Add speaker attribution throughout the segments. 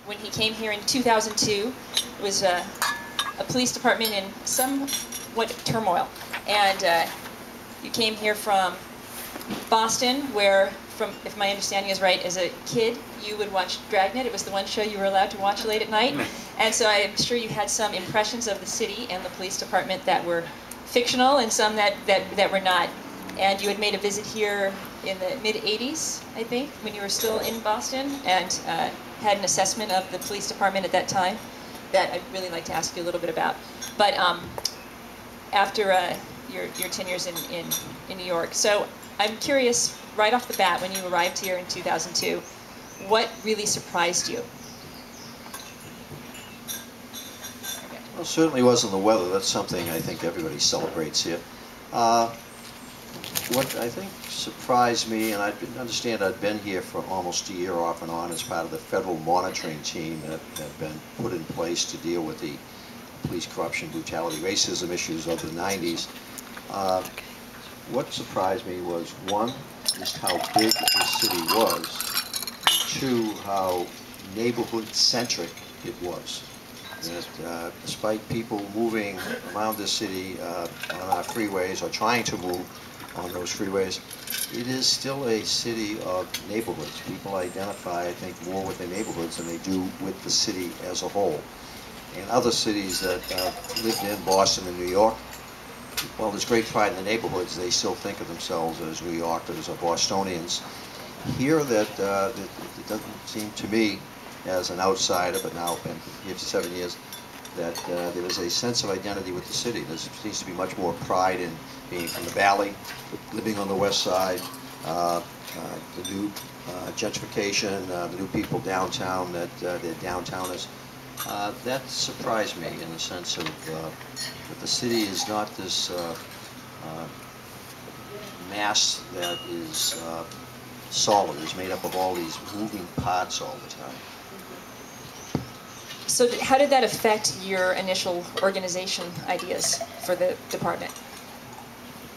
Speaker 1: when he came here in 2002. It was a police department in somewhat turmoil. And you came here from Boston, where, if my understanding is right, as a kid, you would watch Dragnet. It was the one show you were allowed to watch late at night. And so I'm sure you had some impressions of the city and the police department that were fictional and some that were not. And you had made a visit here in the mid-'80s, I think, when you were still in Boston, and had an assessment of the police department at that time that I'd really like to ask you a little bit about. But after your tenures in New York. So I'm curious, right off the bat, when you arrived here in 2002, what really surprised you?
Speaker 2: Well, certainly wasn't the weather. That's something I think everybody celebrates here. What I think surprised me, and I understand I'd been here for almost a year off and on as part of the federal monitoring team that had been put in place to deal with the police corruption, brutality, racism issues of the 90s. What surprised me was, one, just how big the city was, and two, how neighborhood-centric it was. That despite people moving around the city on our freeways or trying to move on those freeways, it is still a city of neighborhoods. People identify, I think, more with their neighborhoods than they do with the city as a whole. In other cities that lived in, Boston and New York, well, there's great pride in the neighborhoods. They still think of themselves as New Yorkers or Bostonians. Here, it doesn't seem to me, as an outsider, but now been here for 7 years, that there is a sense of identity with the city. There seems to be much more pride in being from the Valley, living on the West Side, the new gentrification, the new people downtown, that they're downtowners. That surprised me in the sense of that the city is not this mass that is solid. It's made up of all these moving parts all the time.
Speaker 1: So how did that affect your initial organization ideas for the department?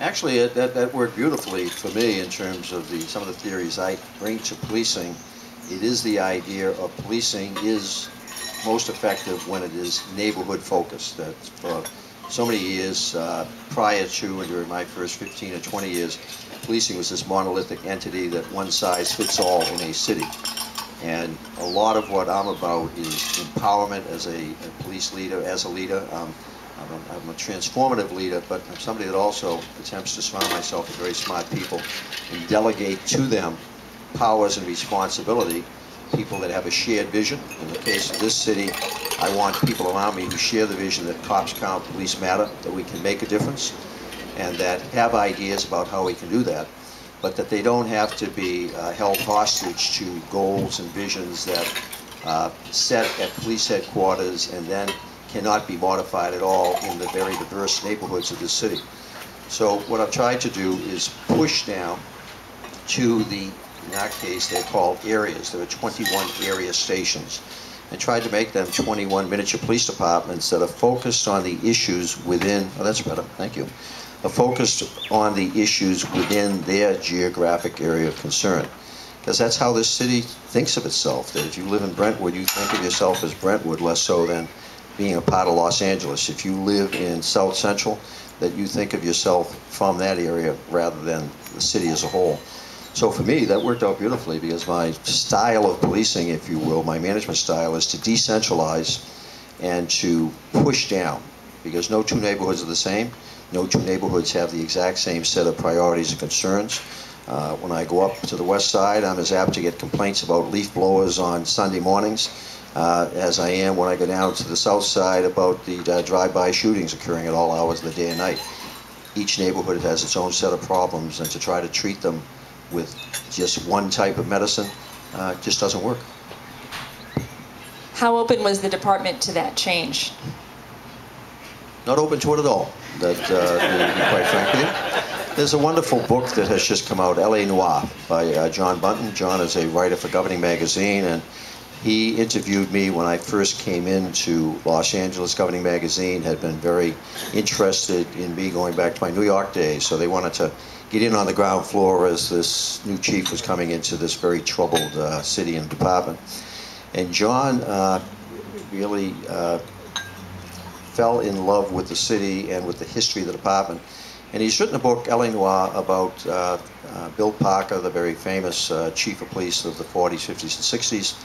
Speaker 2: Actually, that worked beautifully for me in terms of some of the theories I bring to policing. It is the idea of policing is most effective when it is neighborhood focused. That for so many years prior to and during my first 15 or 20 years, policing was this monolithic entity that one size fits all in a city. And a lot of what I'm about is empowerment as a police leader, as a leader. I'm a transformative leader, but I'm somebody that also attempts to surround myself with very smart people and delegate to them powers and responsibility, people that have a shared vision. In the case of this city, I want people around me who share the vision that cops count, police matter, that we can make a difference, and that have ideas about how we can do that, but that they don't have to be held hostage to goals and visions that set at police headquarters and then cannot be modified at all in the very diverse neighborhoods of the city. So what I've tried to do is push down to in our case, they're called areas. There are 21 area stations, and tried to make them 21 miniature police departments that are focused on the issues within, oh, that's better, thank you, are focused on the issues within their geographic area of concern. Because that's how this city thinks of itself, that if you live in Brentwood, you think of yourself as Brentwood, less so than being a part of Los Angeles. If you live in South Central, that you think of yourself from that area rather than the city as a whole. So for me, that worked out beautifully because my style of policing, if you will, my management style, is to decentralize and to push down, because no two neighborhoods are the same. No two neighborhoods have the exact same set of priorities and concerns. When I go up to the west side, I'm as apt to get complaints about leaf blowers on Sunday mornings as I am when I go down to the south side about the drive-by shootings occurring at all hours of the day and night. Each neighborhood has its own set of problems, and to try to treat them with just one type of medicine just doesn't work.
Speaker 1: How open was the department to that change?
Speaker 2: Not open to it at all, to be quite frank with you. There's a wonderful book that has just come out, L.A. Noir, by John Bunton. John is a writer for Governing Magazine, and he interviewed me when I first came into Los Angeles. Governing Magazine had been very interested in me going back to my New York days, so they wanted to get in on the ground floor as this new chief was coming into this very troubled city and department. And John really fell in love with the city and with the history of the department. And he's written a book, L.A. Noir, about Bill Parker, the very famous chief of police of the 40s, 50s, and 60s,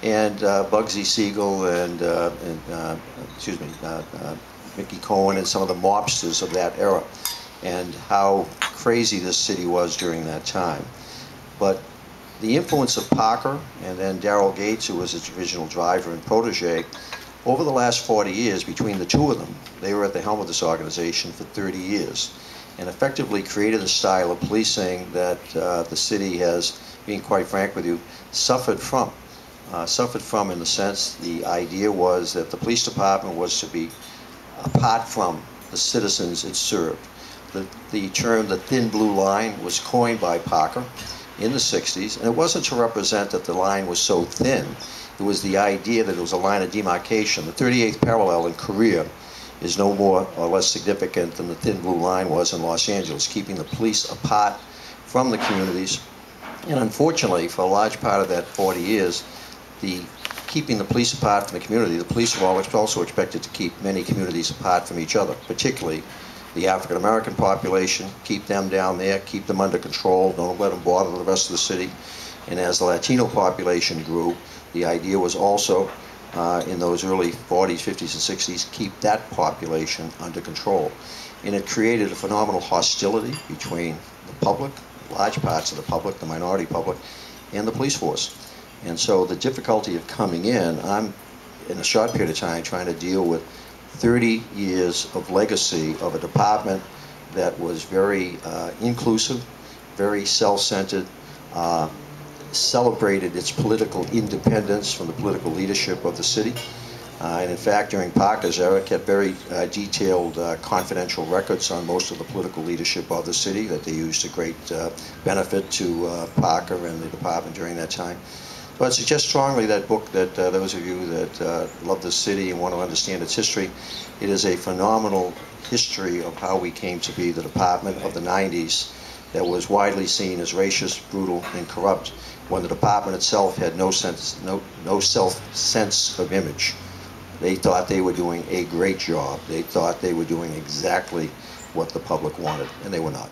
Speaker 2: and Bugsy Siegel and Mickey Cohen and some of the mobsters of that era, and how crazy this city was during that time. But the influence of Parker and then Darrell Gates, who was its original driver and protege, over the last 40 years, between the two of them, they were at the helm of this organization for 30 years, and effectively created a style of policing that the city has, being quite frank with you, suffered from. In the sense, the idea was that the police department was to be apart from the citizens it served. The term "the thin blue line" was coined by Parker in the 60s, and it wasn't to represent that the line was so thin. It was the idea that it was a line of demarcation. The 38th parallel in Korea is no more or less significant than the thin blue line was in Los Angeles, keeping the police apart from the communities. And unfortunately, for a large part of that 40 years, keeping the police apart from the community, the police were also expected to keep many communities apart from each other, particularly the African American population, keep them down there, keep them under control, don't let them bother the rest of the city. And as the Latino population grew, the idea was also, in those early 40s, 50s, and 60s, keep that population under control. And it created a phenomenal hostility between the public, large parts of the public, the minority public, and the police force. And so the difficulty of coming in, I'm, in a short period of time, trying to deal with 30 years of legacy of a department that was very inclusive, very self-centered, celebrated its political independence from the political leadership of the city. And in fact, during Parker's era, kept very detailed confidential records on most of the political leadership of the city that they used to great benefit to Parker and the department during that time. But I suggest strongly that book, that those of you that love the city and want to understand its history, it is a phenomenal history of how we came to be the department of the 90s that was widely seen as racist, brutal, and corrupt, when the department itself had no self-sense of image. They thought they were doing a great job. They thought they were doing exactly what the public wanted, and they were not.